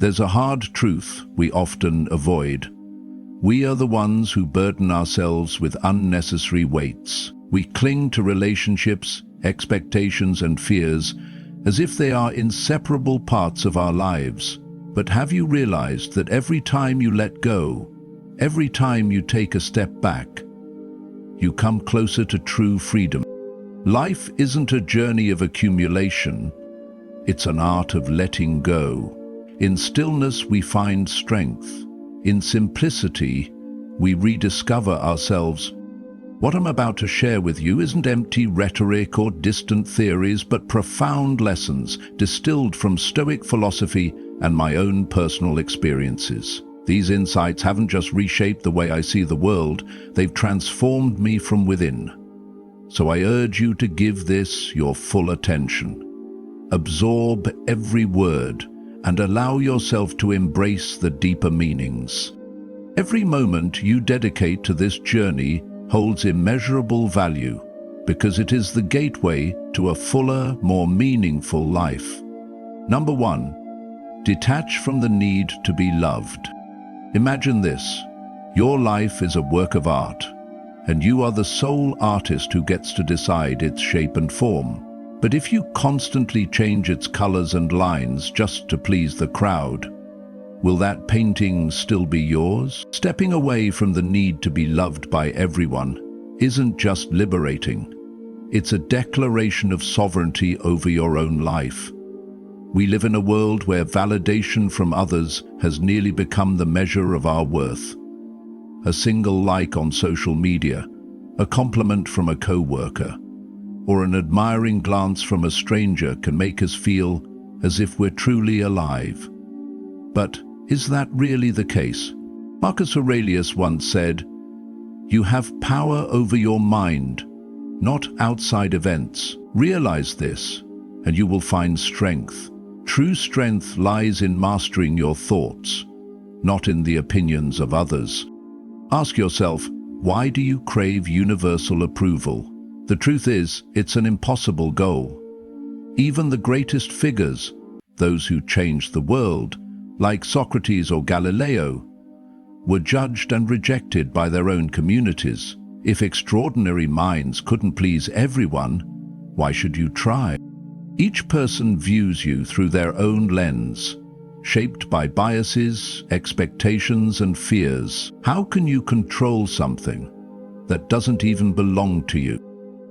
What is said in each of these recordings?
There's a hard truth we often avoid. We are the ones who burden ourselves with unnecessary weights. We cling to relationships, expectations, and fears as if they are inseparable parts of our lives. But have you realized that every time you let go, every time you take a step back, you come closer to true freedom? Life isn't a journey of accumulation, it's an art of letting go. In stillness we find strength. In simplicity, we rediscover ourselves. What I'm about to share with you isn't empty rhetoric or distant theories, but profound lessons distilled from Stoic philosophy and my own personal experiences. These insights haven't just reshaped the way I see the world, they've transformed me from within. So I urge you to give this your full attention. Absorb every word and allow yourself to embrace the deeper meanings. Every moment you dedicate to this journey holds immeasurable value because it is the gateway to a fuller, more meaningful life. Number 1, detach from the need to be loved. Imagine this: your life is a work of art, and you are the sole artist who gets to decide its shape and form. But if you constantly change its colors and lines just to please the crowd, will that painting still be yours? Stepping away from the need to be loved by everyone isn't just liberating. It's a declaration of sovereignty over your own life. We live in a world where validation from others has nearly become the measure of our worth. A single like on social media, a compliment from a co-worker, or an admiring glance from a stranger can make us feel as if we're truly alive. But is that really the case? Marcus Aurelius once said, "You have power over your mind, not outside events. Realize this, and you will find strength. True strength lies in mastering your thoughts, not in the opinions of others." Ask yourself, why do you crave universal approval? The truth is, it's an impossible goal. Even the greatest figures, those who changed the world, like Socrates or Galileo, were judged and rejected by their own communities. If extraordinary minds couldn't please everyone, why should you try? Each person views you through their own lens, shaped by biases, expectations, and fears. How can you control something that doesn't even belong to you?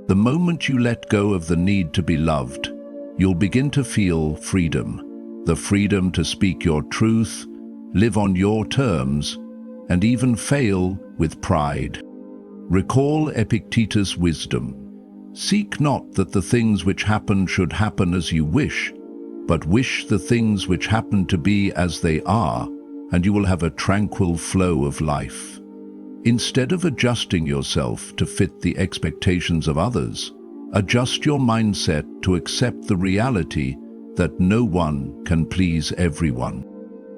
The moment you let go of the need to be loved, you'll begin to feel freedom. The freedom to speak your truth, live on your terms, and even fail with pride. Recall Epictetus' wisdom. Seek not that the things which happen should happen as you wish, but wish the things which happen to be as they are, and you will have a tranquil flow of life. Instead of adjusting yourself to fit the expectations of others, adjust your mindset to accept the reality that no one can please everyone.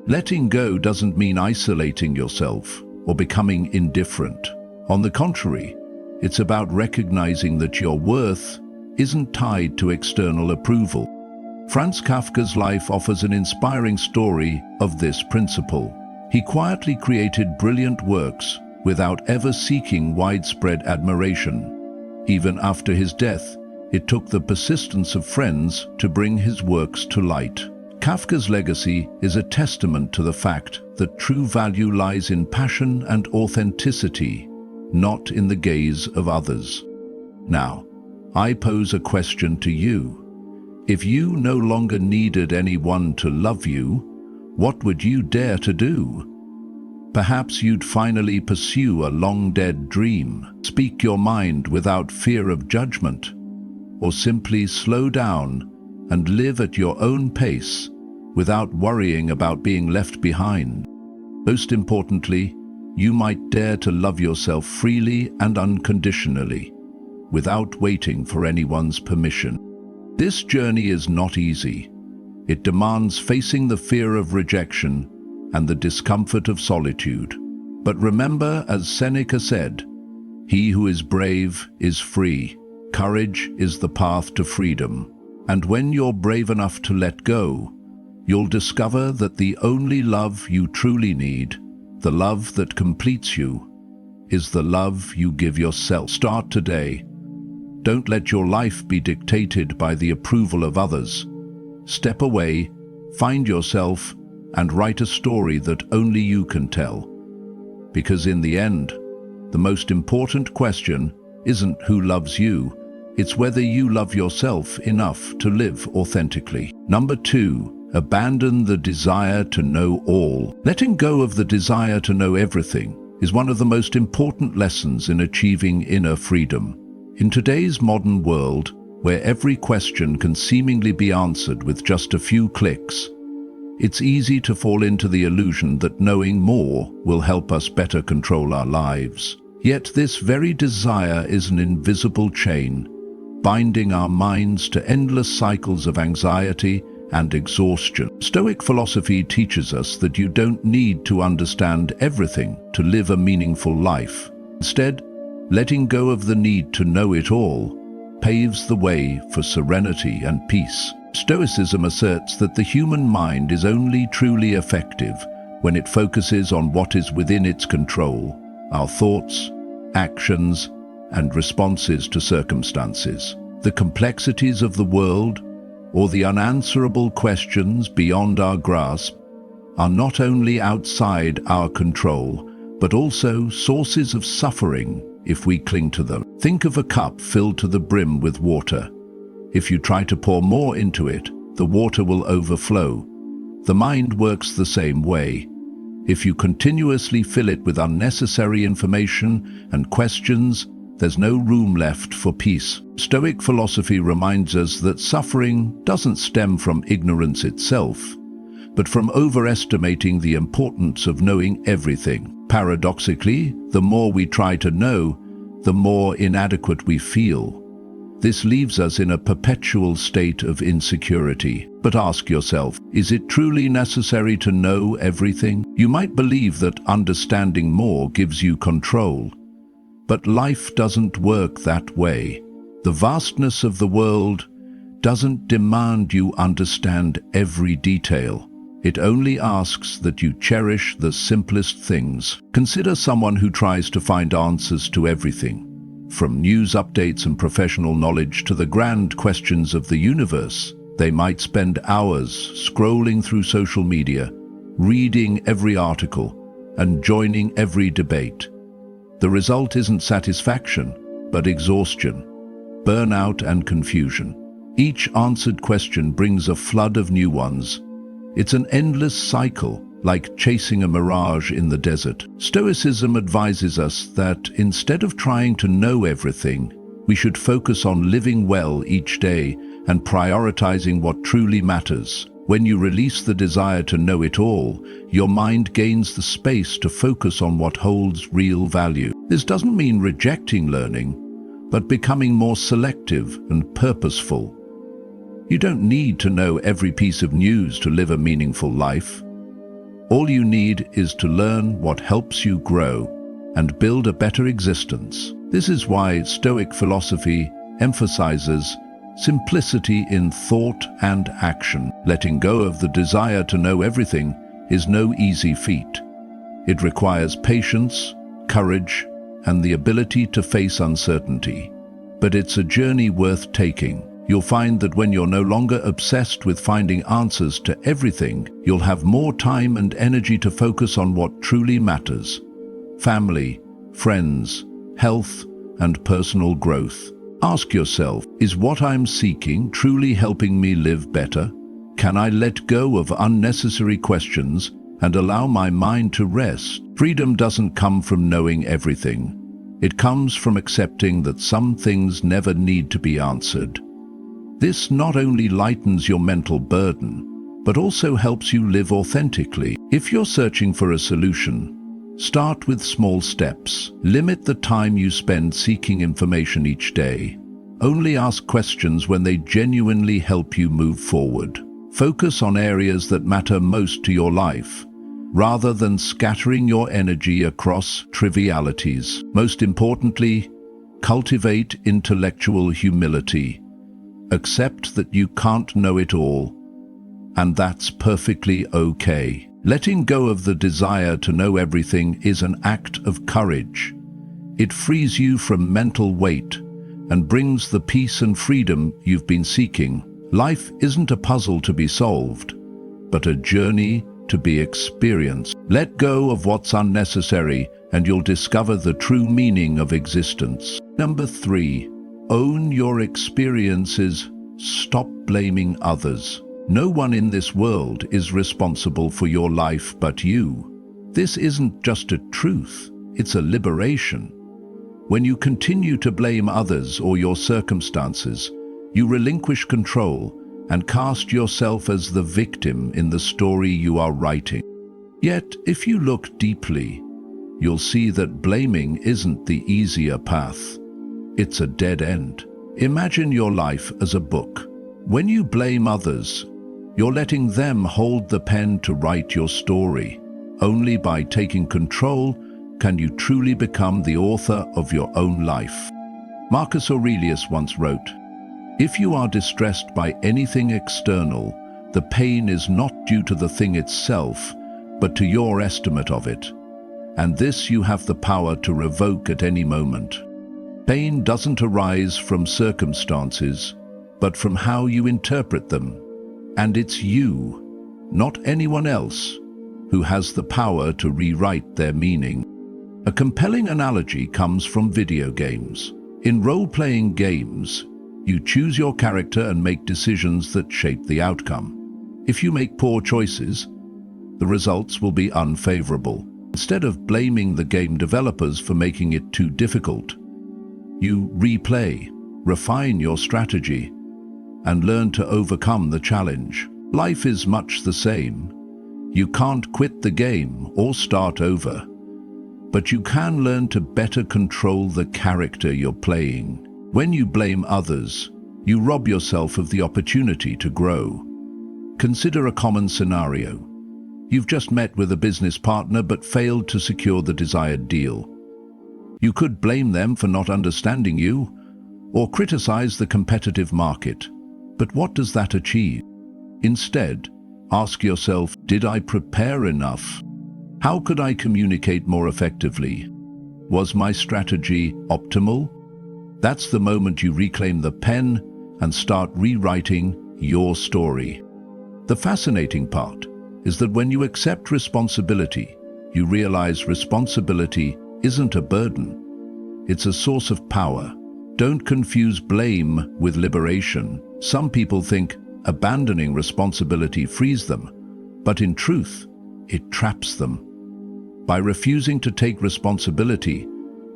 Letting go doesn't mean isolating yourself or becoming indifferent. On the contrary, it's about recognizing that your worth isn't tied to external approval. Franz Kafka's life offers an inspiring story of this principle. He quietly created brilliant works without ever seeking widespread admiration. Even after his death, it took the persistence of friends to bring his works to light. Kafka's legacy is a testament to the fact that true value lies in passion and authenticity, not in the gaze of others. Now, I pose a question to you. If you no longer needed anyone to love you, what would you dare to do? Perhaps you'd finally pursue a long-dead dream, speak your mind without fear of judgment, or simply slow down and live at your own pace without worrying about being left behind. Most importantly, you might dare to love yourself freely and unconditionally, without waiting for anyone's permission. This journey is not easy. It demands facing the fear of rejection and the discomfort of solitude. But remember, as Seneca said, "He who is brave is free. Courage is the path to freedom." And when you're brave enough to let go, you'll discover that the only love you truly need, the love that completes you, is the love you give yourself. Start today. Don't let your life be dictated by the approval of others. Step away, find yourself, and write a story that only you can tell. Because in the end, the most important question isn't who loves you, it's whether you love yourself enough to live authentically. Number 2, abandon the desire to know all. Letting go of the desire to know everything is one of the most important lessons in achieving inner freedom. In today's modern world, where every question can seemingly be answered with just a few clicks, it's easy to fall into the illusion that knowing more will help us better control our lives. Yet this very desire is an invisible chain, binding our minds to endless cycles of anxiety and exhaustion. Stoic philosophy teaches us that you don't need to understand everything to live a meaningful life. Instead, letting go of the need to know it all paves the way for serenity and peace. Stoicism asserts that the human mind is only truly effective when it focuses on what is within its control, our thoughts, actions, and responses to circumstances. The complexities of the world, or the unanswerable questions beyond our grasp, are not only outside our control, but also sources of suffering if we cling to them. Think of a cup filled to the brim with water. If you try to pour more into it, the water will overflow. The mind works the same way. If you continuously fill it with unnecessary information and questions, there's no room left for peace. Stoic philosophy reminds us that suffering doesn't stem from ignorance itself, but from overestimating the importance of knowing everything. Paradoxically, the more we try to know, the more inadequate we feel. This leaves us in a perpetual state of insecurity. But ask yourself, is it truly necessary to know everything? You might believe that understanding more gives you control, but life doesn't work that way. The vastness of the world doesn't demand you understand every detail. It only asks that you cherish the simplest things. Consider someone who tries to find answers to everything, from news updates and professional knowledge to the grand questions of the universe. They might spend hours scrolling through social media, reading every article, and joining every debate. The result isn't satisfaction, but exhaustion, burnout, and confusion. Each answered question brings a flood of new ones. It's an endless cycle, like chasing a mirage in the desert. Stoicism advises us that instead of trying to know everything, we should focus on living well each day and prioritizing what truly matters. When you release the desire to know it all, your mind gains the space to focus on what holds real value. This doesn't mean rejecting learning, but becoming more selective and purposeful. You don't need to know every piece of news to live a meaningful life. All you need is to learn what helps you grow and build a better existence. This is why Stoic philosophy emphasizes simplicity in thought and action. Letting go of the desire to know everything is no easy feat. It requires patience, courage, and the ability to face uncertainty. But it's a journey worth taking. You'll find that when you're no longer obsessed with finding answers to everything, you'll have more time and energy to focus on what truly matters: family, friends, health, and personal growth. Ask yourself, is what I'm seeking truly helping me live better? Can I let go of unnecessary questions and allow my mind to rest? Freedom doesn't come from knowing everything. It comes from accepting that some things never need to be answered. This not only lightens your mental burden, but also helps you live authentically. If you're searching for a solution, start with small steps. Limit the time you spend seeking information each day. Only ask questions when they genuinely help you move forward. Focus on areas that matter most to your life, rather than scattering your energy across trivialities. Most importantly, cultivate intellectual humility. Accept that you can't know it all, and that's perfectly okay. Letting go of the desire to know everything is an act of courage. It frees you from mental weight and brings the peace and freedom you've been seeking. Life isn't a puzzle to be solved, but a journey to be experienced. Let go of what's unnecessary and you'll discover the true meaning of existence. Number 3, own your experiences. Stop blaming others. No one in this world is responsible for your life but you. This isn't just a truth, it's a liberation. When you continue to blame others or your circumstances, you relinquish control and cast yourself as the victim in the story you are writing. Yet, if you look deeply, you'll see that blaming isn't the easier path. It's a dead end. Imagine your life as a book. When you blame others, you're letting them hold the pen to write your story. Only by taking control can you truly become the author of your own life. Marcus Aurelius once wrote, "If you are distressed by anything external, the pain is not due to the thing itself, but to your estimate of it. And this you have the power to revoke at any moment." Pain doesn't arise from circumstances, but from how you interpret them. And it's you, not anyone else, who has the power to rewrite their meaning. A compelling analogy comes from video games. In role-playing games, you choose your character and make decisions that shape the outcome. If you make poor choices, the results will be unfavorable. Instead of blaming the game developers for making it too difficult, you replay, refine your strategy, and learn to overcome the challenge. Life is much the same. You can't quit the game or start over, but you can learn to better control the character you're playing. When you blame others, you rob yourself of the opportunity to grow. Consider a common scenario. You've just met with a business partner but failed to secure the desired deal. You could blame them for not understanding you, or criticize the competitive market. But what does that achieve? Instead, ask yourself, did I prepare enough? How could I communicate more effectively? Was my strategy optimal? That's the moment you reclaim the pen and start rewriting your story. The fascinating part is that when you accept responsibility, you realize responsibility isn't a burden. It's a source of power. Don't confuse blame with liberation. Some people think abandoning responsibility frees them, but in truth, it traps them. By refusing to take responsibility,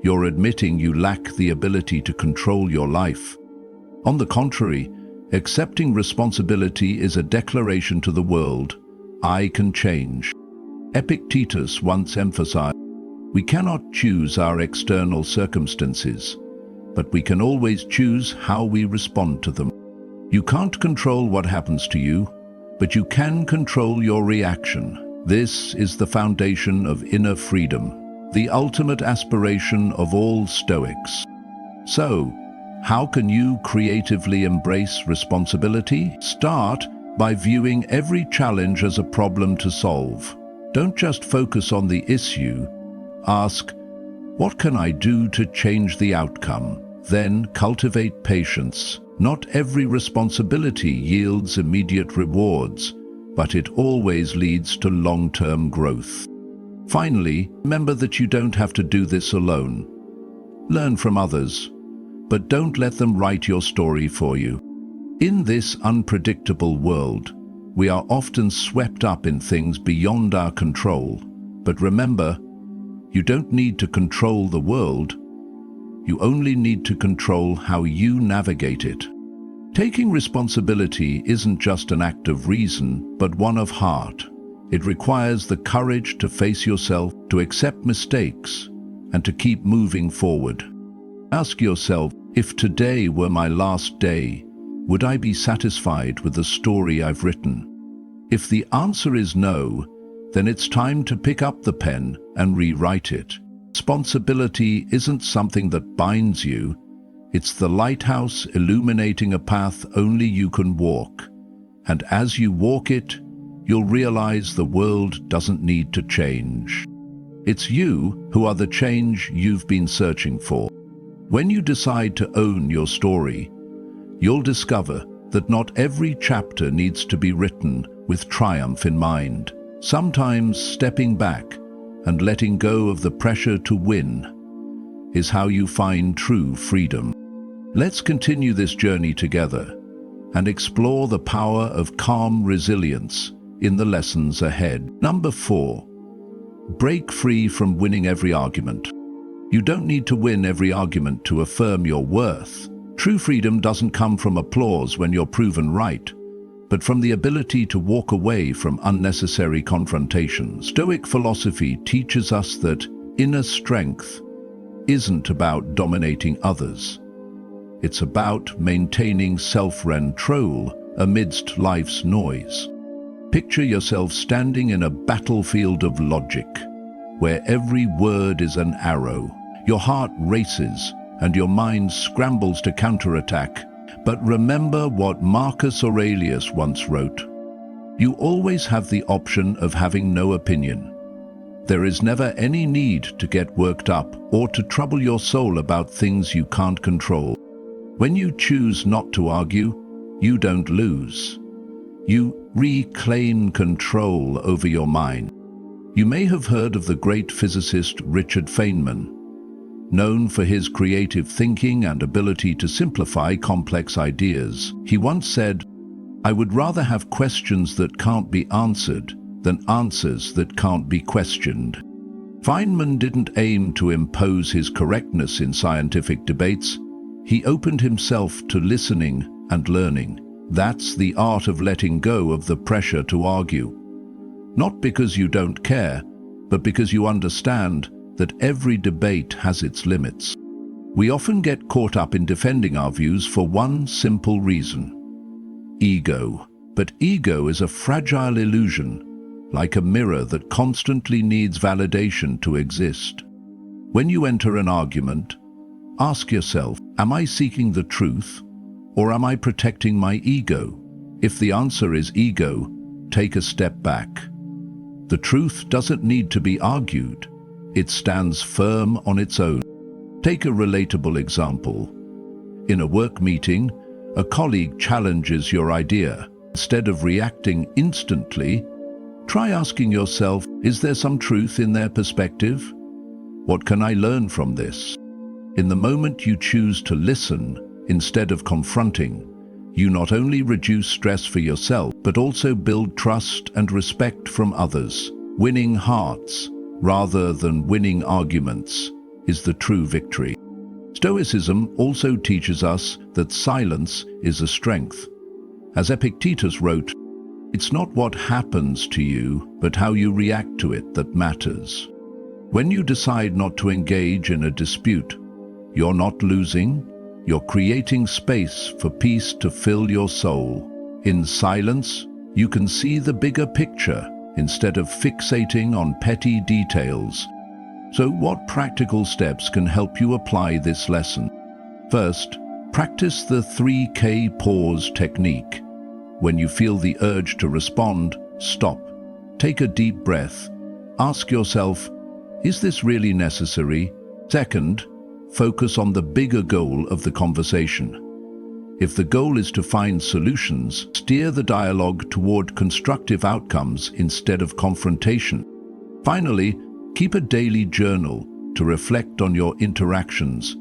you're admitting you lack the ability to control your life. On the contrary, accepting responsibility is a declaration to the world, I can change. Epictetus once emphasized, we cannot choose our external circumstances, but we can always choose how we respond to them. You can't control what happens to you, but you can control your reaction. This is the foundation of inner freedom, the ultimate aspiration of all Stoics. So, how can you creatively embrace responsibility? Start by viewing every challenge as a problem to solve. Don't just focus on the issue. Ask, what can I do to change the outcome? Then cultivate patience. Not every responsibility yields immediate rewards, but it always leads to long-term growth. Finally, remember that you don't have to do this alone. Learn from others, but don't let them write your story for you. In this unpredictable world, we are often swept up in things beyond our control. But remember, you don't need to control the world. You only need to control how you navigate it. Taking responsibility isn't just an act of reason, but one of heart. It requires the courage to face yourself, to accept mistakes, and to keep moving forward. Ask yourself, if today were my last day, would I be satisfied with the story I've written? If the answer is no, then it's time to pick up the pen and rewrite it. Responsibility isn't something that binds you. It's the lighthouse illuminating a path only you can walk. And as you walk it, you'll realize the world doesn't need to change. It's you who are the change you've been searching for. When you decide to own your story, you'll discover that not every chapter needs to be written with triumph in mind. Sometimes stepping back and letting go of the pressure to win is how you find true freedom. Let's continue this journey together and explore the power of calm resilience in the lessons ahead. Number 4. Break free from winning every argument. You don't need to win every argument to affirm your worth. True freedom doesn't come from applause when you're proven right, but from the ability to walk away from unnecessary confrontations. Stoic philosophy teaches us that inner strength isn't about dominating others. It's about maintaining self-control amidst life's noise. Picture yourself standing in a battlefield of logic, where every word is an arrow. Your heart races and your mind scrambles to counterattack. But remember what Marcus Aurelius once wrote: you always have the option of having no opinion. There is never any need to get worked up or to trouble your soul about things you can't control. When you choose not to argue, you don't lose. You reclaim control over your mind. You may have heard of the great physicist Richard Feynman, known for his creative thinking and ability to simplify complex ideas. He once said, "I would rather have questions that can't be answered than answers that can't be questioned." Feynman didn't aim to impose his correctness in scientific debates. He opened himself to listening and learning. That's the art of letting go of the pressure to argue. Not because you don't care, but because you understand that every debate has its limits. We often get caught up in defending our views for one simple reason: ego. But ego is a fragile illusion, like a mirror that constantly needs validation to exist. When you enter an argument, ask yourself, am I seeking the truth, or am I protecting my ego? If the answer is ego, take a step back. The truth doesn't need to be argued. It stands firm on its own. Take a relatable example. In a work meeting, a colleague challenges your idea. Instead of reacting instantly, try asking yourself, is there some truth in their perspective? What can I learn from this? In the moment you choose to listen instead of confronting, you not only reduce stress for yourself, but also build trust and respect from others. Winning hearts rather than winning arguments is the true victory. Stoicism also teaches us that silence is a strength. As Epictetus wrote, "It's not what happens to you, but how you react to it that matters." When you decide not to engage in a dispute, you're not losing, you're creating space for peace to fill your soul. In silence, you can see the bigger picture instead of fixating on petty details. So what practical steps can help you apply this lesson? First, practice the 3K pause technique. When you feel the urge to respond, stop. Take a deep breath. Ask yourself, is this really necessary? Second, focus on the bigger goal of the conversation. If the goal is to find solutions, steer the dialogue toward constructive outcomes instead of confrontation. Finally, keep a daily journal to reflect on your interactions.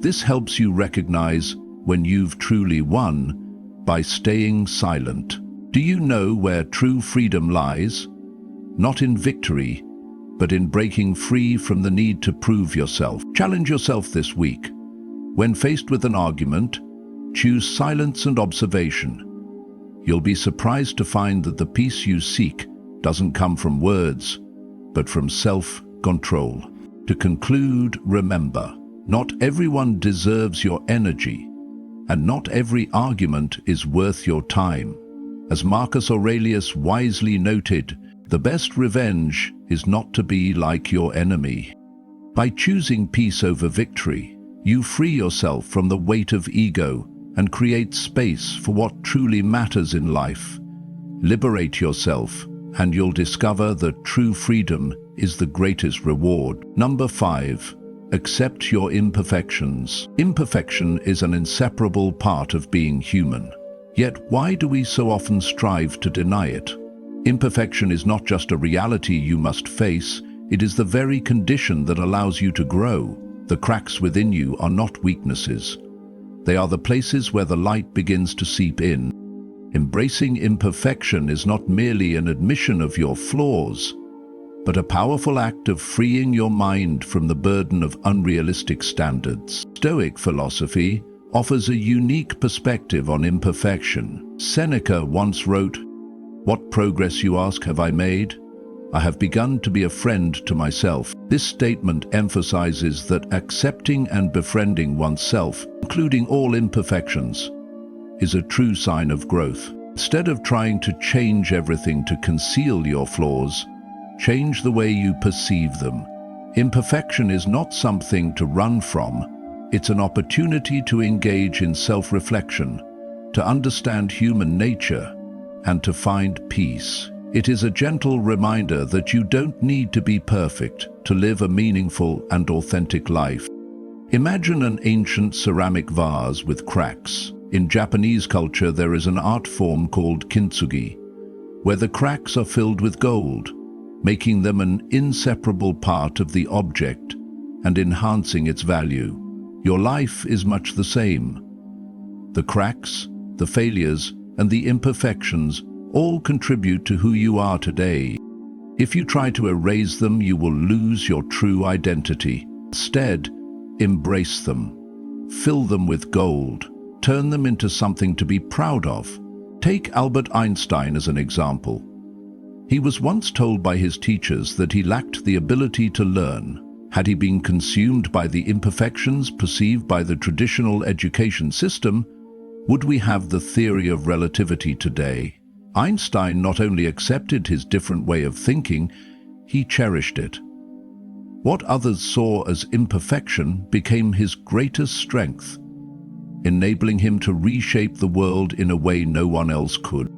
This helps you recognize when you've truly won by staying silent. Do you know where true freedom lies? Not in victory, but in breaking free from the need to prove yourself. Challenge yourself this week. When faced with an argument, choose silence and observation. You'll be surprised to find that the peace you seek doesn't come from words, but from self-control. To conclude, remember, not everyone deserves your energy, and not every argument is worth your time. As Marcus Aurelius wisely noted, the best revenge is not to be like your enemy. By choosing peace over victory, you free yourself from the weight of ego and create space for what truly matters in life. Liberate yourself, and you'll discover that true freedom is the greatest reward. Number 5. Accept your imperfections. Imperfection is an inseparable part of being human. Yet why do we so often strive to deny it? Imperfection is not just a reality you must face, it is the very condition that allows you to grow. The cracks within you are not weaknesses. They are the places where the light begins to seep in. Embracing imperfection is not merely an admission of your flaws, but a powerful act of freeing your mind from the burden of unrealistic standards. Stoic philosophy offers a unique perspective on imperfection. Seneca once wrote, "What progress, you ask, have I made? I have begun to be a friend to myself." This statement emphasizes that accepting and befriending oneself, including all imperfections, is a true sign of growth. Instead of trying to change everything to conceal your flaws, change the way you perceive them. Imperfection is not something to run from. It's an opportunity to engage in self-reflection, to understand human nature, and to find peace. It is a gentle reminder that you don't need to be perfect to live a meaningful and authentic life. Imagine an ancient ceramic vase with cracks. In Japanese culture, there is an art form called kintsugi, where the cracks are filled with gold, making them an inseparable part of the object and enhancing its value. Your life is much the same. The cracks, the failures, and the imperfections all contribute to who you are today. If you try to erase them, you will lose your true identity. Instead, embrace them. Fill them with gold. Turn them into something to be proud of. Take Albert Einstein as an example. He was once told by his teachers that he lacked the ability to learn. Had he been consumed by the imperfections perceived by the traditional education system, would we have the theory of relativity today? Einstein not only accepted his different way of thinking, he cherished it. What others saw as imperfection became his greatest strength, enabling him to reshape the world in a way no one else could.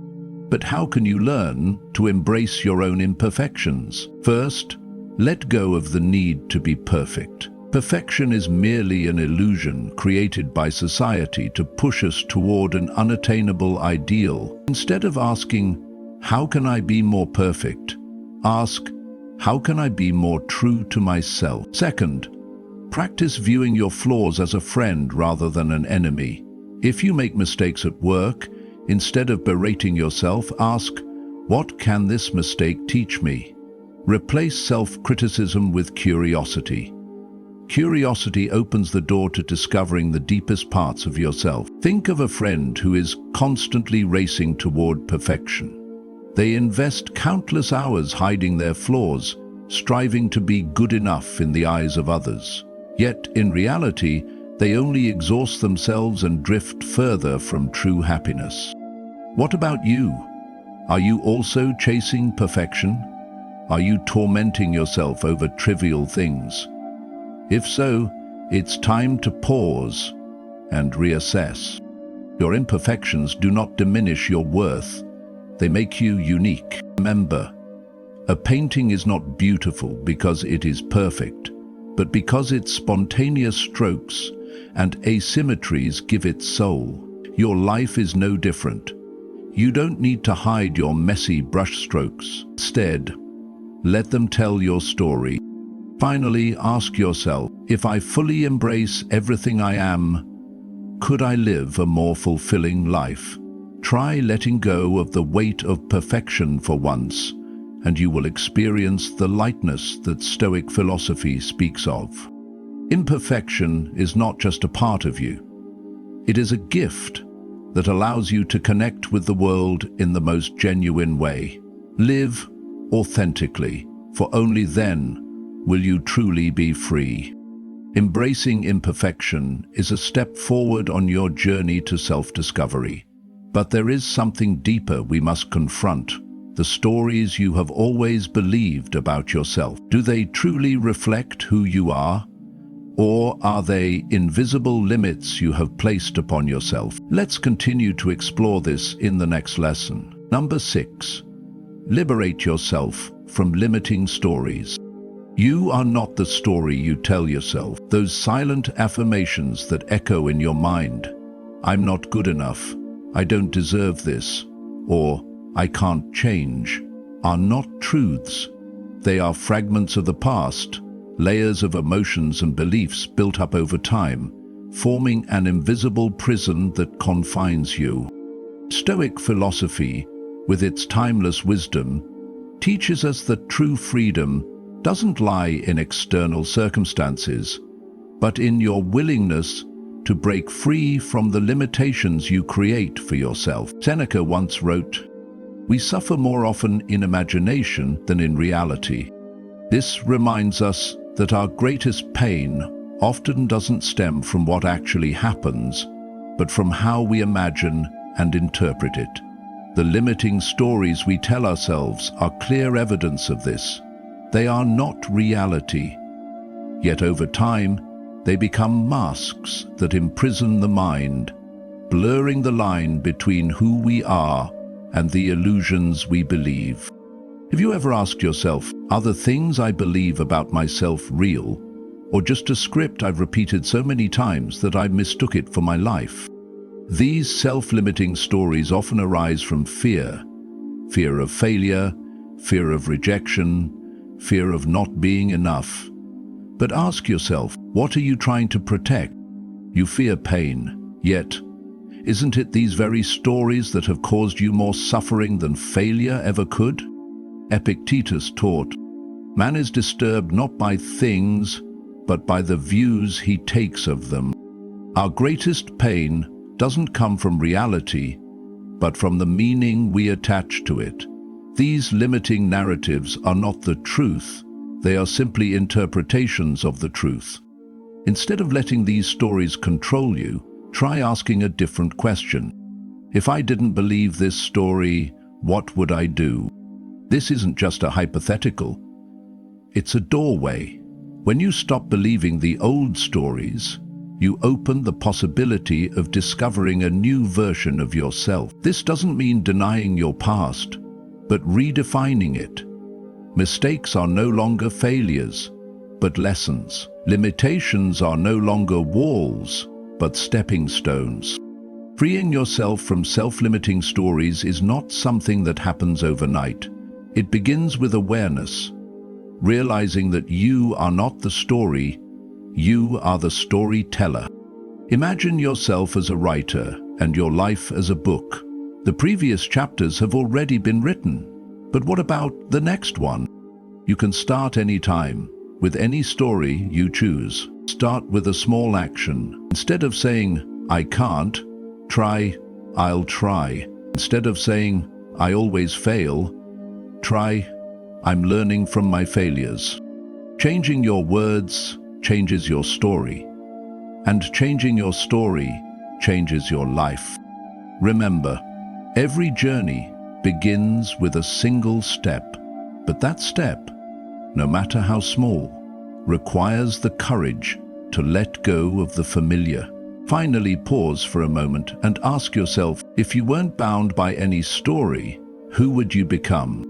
But how can you learn to embrace your own imperfections? First, let go of the need to be perfect. Perfection is merely an illusion created by society to push us toward an unattainable ideal. Instead of asking, "How can I be more perfect?" ask, "How can I be more true to myself?" Second, practice viewing your flaws as a friend rather than an enemy. If you make mistakes at work, instead of berating yourself, ask, "What can this mistake teach me?" Replace self-criticism with curiosity. Curiosity opens the door to discovering the deepest parts of yourself. Think of a friend who is constantly racing toward perfection. They invest countless hours hiding their flaws, striving to be good enough in the eyes of others. Yet, in reality, they only exhaust themselves and drift further from true happiness. What about you? Are you also chasing perfection? Are you tormenting yourself over trivial things? If so, it's time to pause and reassess. Your imperfections do not diminish your worth. They make you unique. Remember, a painting is not beautiful because it is perfect, but because its spontaneous strokes and asymmetries give it soul. Your life is no different. You don't need to hide your messy brushstrokes. Instead, let them tell your story. Finally, ask yourself, if I fully embrace everything I am, could I live a more fulfilling life? Try letting go of the weight of perfection for once, and you will experience the lightness that Stoic philosophy speaks of. Imperfection is not just a part of you. It is a gift that allows you to connect with the world in the most genuine way. Live authentically, for only then will you truly be free. Embracing imperfection is a step forward on your journey to self-discovery. But there is something deeper we must confront: the stories you have always believed about yourself. Do they truly reflect who you are? Or are they invisible limits you have placed upon yourself? Let's continue to explore this in the next lesson. Number 6. Liberate yourself from limiting stories. You are not the story you tell yourself. Those silent affirmations that echo in your mind. I'm not good enough. I don't deserve this. Or I can't change. Are not truths. They are fragments of the past, layers of emotions and beliefs built up over time, forming an invisible prison that confines you. Stoic philosophy, with its timeless wisdom, teaches us that true freedom doesn't lie in external circumstances, but in your willingness to break free from the limitations you create for yourself. Seneca once wrote, "We suffer more often in imagination than in reality." This reminds us that our greatest pain often doesn't stem from what actually happens, but from how we imagine and interpret it. The limiting stories we tell ourselves are clear evidence of this. They are not reality. Yet over time, they become masks that imprison the mind, blurring the line between who we are and the illusions we believe. Have you ever asked yourself, are the things I believe about myself real, or just a script I've repeated so many times that I mistook it for my life? These self-limiting stories often arise from fear. Fear of failure, fear of rejection, fear of not being enough. But ask yourself, what are you trying to protect? You fear pain, yet isn't it these very stories that have caused you more suffering than failure ever could? Epictetus taught, man is disturbed not by things, but by the views he takes of them. Our greatest pain doesn't come from reality, but from the meaning we attach to it. These limiting narratives are not the truth, they are simply interpretations of the truth. Instead of letting these stories control you, try asking a different question. If I didn't believe this story, what would I do? This isn't just a hypothetical. It's a doorway. When you stop believing the old stories, you open the possibility of discovering a new version of yourself. This doesn't mean denying your past, but redefining it. Mistakes are no longer failures, but lessons. Limitations are no longer walls, but stepping stones. Freeing yourself from self-limiting stories is not something that happens overnight. It begins with awareness, realizing that you are not the story, you are the storyteller. Imagine yourself as a writer and your life as a book. The previous chapters have already been written, but what about the next one? You can start any time, with any story you choose. Start with a small action. Instead of saying, I can't, try, I'll try. Instead of saying, I always fail, try, I'm learning from my failures. Changing your words changes your story, and changing your story changes your life. Remember, every journey begins with a single step, but that step, no matter how small, requires the courage to let go of the familiar. Finally, pause for a moment and ask yourself, if you weren't bound by any story, who would you become?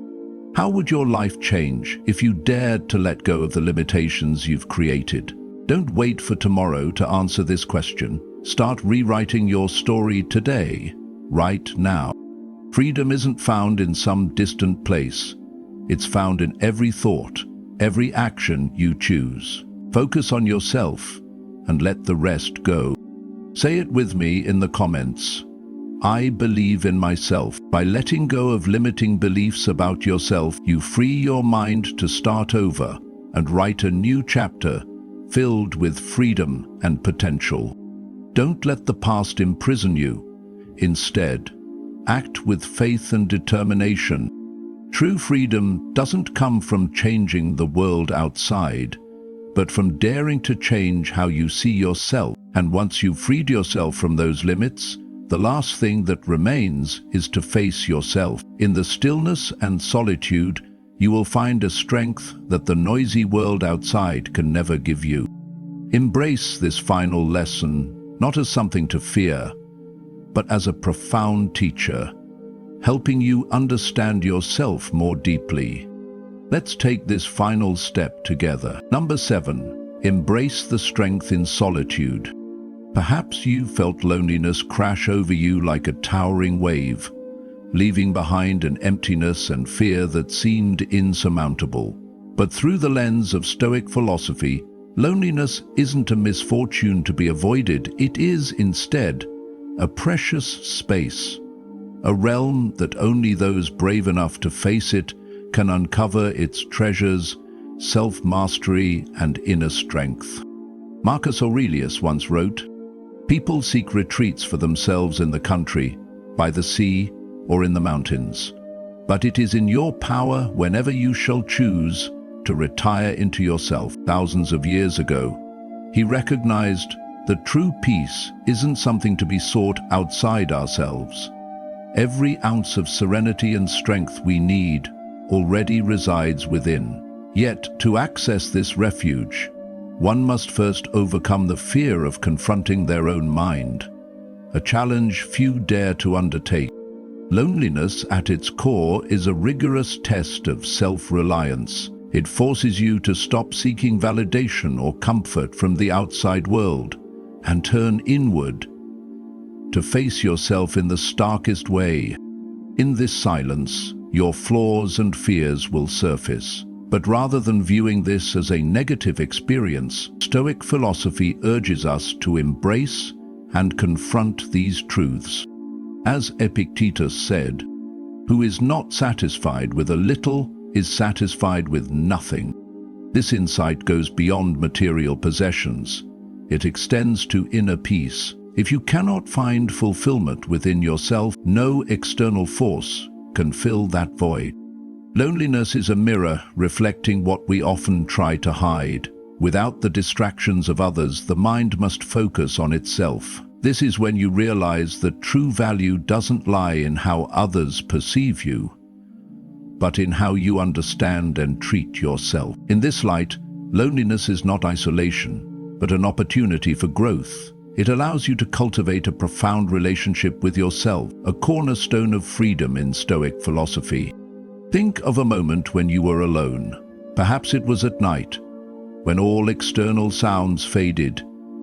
How would your life change if you dared to let go of the limitations you've created? Don't wait for tomorrow to answer this question. Start rewriting your story today, right now. Freedom isn't found in some distant place. It's found in every thought, every action you choose. Focus on yourself and let the rest go. Say it with me in the comments. I believe in myself. By letting go of limiting beliefs about yourself, you free your mind to start over and write a new chapter filled with freedom and potential. Don't let the past imprison you. Instead, act with faith and determination. True freedom doesn't come from changing the world outside, but from daring to change how you see yourself. And once you've freed yourself from those limits, the last thing that remains is to face yourself. In the stillness and solitude, you will find a strength that the noisy world outside can never give you. Embrace this final lesson not as something to fear, but as a profound teacher, helping you understand yourself more deeply. Let's take this final step together. Number 7, embrace the strength in solitude. Perhaps you felt loneliness crash over you like a towering wave, leaving behind an emptiness and fear that seemed insurmountable. But through the lens of Stoic philosophy, loneliness isn't a misfortune to be avoided. It is, instead, a precious space, a realm that only those brave enough to face it can uncover its treasures, self-mastery, and inner strength. Marcus Aurelius once wrote, "People seek retreats for themselves in the country, by the sea, or in the mountains. But it is in your power, whenever you shall choose, to retire into yourself." Thousands of years ago, he recognized that true peace isn't something to be sought outside ourselves. Every ounce of serenity and strength we need already resides within. Yet, to access this refuge, one must first overcome the fear of confronting their own mind, a challenge few dare to undertake. Loneliness, at its core, is a rigorous test of self-reliance. It forces you to stop seeking validation or comfort from the outside world and turn inward to face yourself in the starkest way. In this silence, your flaws and fears will surface. But rather than viewing this as a negative experience, Stoic philosophy urges us to embrace and confront these truths. As Epictetus said, "Who is not satisfied with a little is satisfied with nothing." This insight goes beyond material possessions. It extends to inner peace. If you cannot find fulfillment within yourself, no external force can fill that void. Loneliness is a mirror reflecting what we often try to hide. Without the distractions of others, the mind must focus on itself. This is when you realize that true value doesn't lie in how others perceive you, but in how you understand and treat yourself. In this light, loneliness is not isolation, but an opportunity for growth. It allows you to cultivate a profound relationship with yourself, a cornerstone of freedom in Stoic philosophy. Think of a moment when you were alone. Perhaps it was at night, when all external sounds faded,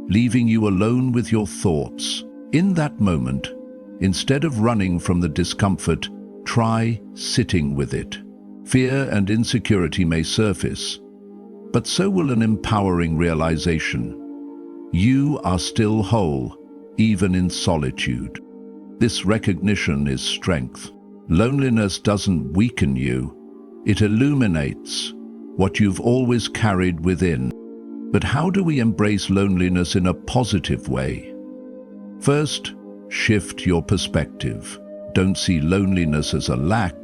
leaving you alone with your thoughts. In that moment, instead of running from the discomfort, try sitting with it. Fear and insecurity may surface, but so will an empowering realization. You are still whole, even in solitude. This recognition is strength. Loneliness doesn't weaken you, it illuminates what you've always carried within. But how do we embrace loneliness in a positive way? First, shift your perspective. Don't see loneliness as a lack,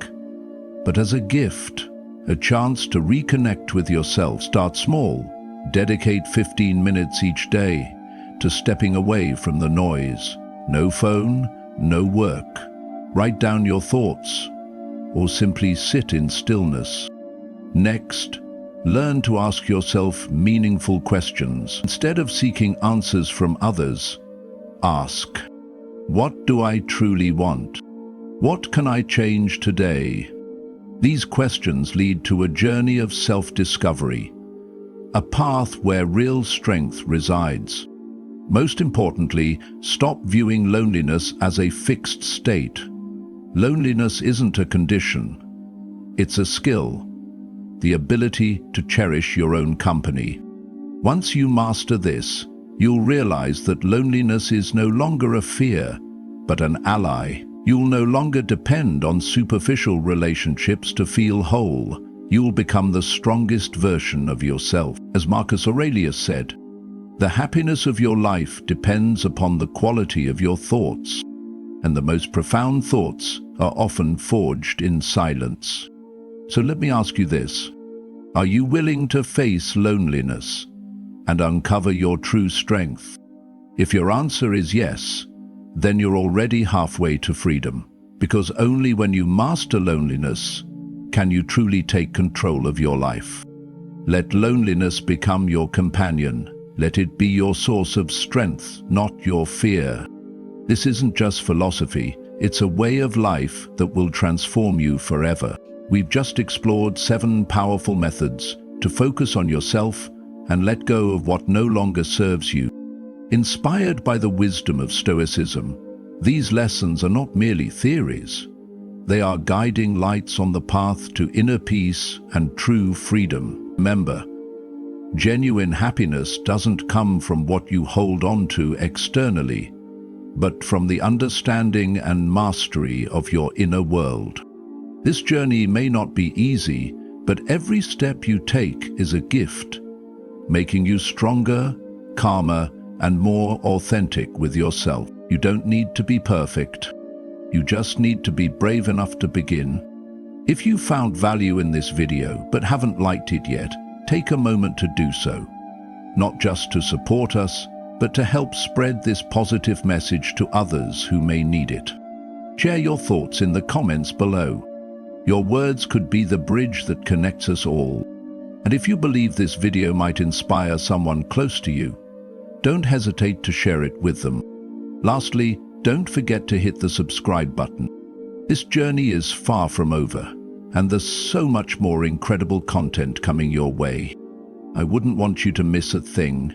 but as a gift, a chance to reconnect with yourself. Start small. Dedicate 15 minutes each day to stepping away from the noise. No phone, no work. Write down your thoughts, or simply sit in stillness. Next, learn to ask yourself meaningful questions. Instead of seeking answers from others, ask, what do I truly want? What can I change today? These questions lead to a journey of self-discovery, a path where real strength resides. Most importantly, stop viewing loneliness as a fixed state. Loneliness isn't a condition, it's a skill, the ability to cherish your own company. Once you master this, you'll realize that loneliness is no longer a fear, but an ally. You'll no longer depend on superficial relationships to feel whole. You'll become the strongest version of yourself. As Marcus Aurelius said, the happiness of your life depends upon the quality of your thoughts, and the most profound thoughts are often forged in silence. So let me ask you this. Are you willing to face loneliness and uncover your true strength? If your answer is yes, then you're already halfway to freedom, because only when you master loneliness can you truly take control of your life. Let loneliness become your companion, Let it be your source of strength, not your fear. This isn't just philosophy, it's a way of life that will transform you forever. We've just explored 7 powerful methods to focus on yourself and let go of what no longer serves you. Inspired by the wisdom of Stoicism, these lessons are not merely theories. They are guiding lights on the path to inner peace and true freedom. Remember, genuine happiness doesn't come from what you hold on to externally, but from the understanding and mastery of your inner world. This journey may not be easy, but every step you take is a gift, making you stronger, calmer, and more authentic with yourself. You don't need to be perfect. You just need to be brave enough to begin. If you found value in this video but haven't liked it yet, take a moment to do so. Not just to support us, but to help spread this positive message to others who may need it. Share your thoughts in the comments below. Your words could be the bridge that connects us all. And if you believe this video might inspire someone close to you, don't hesitate to share it with them. Lastly, don't forget to hit the subscribe button. This journey is far from over, and there's so much more incredible content coming your way. I wouldn't want you to miss a thing.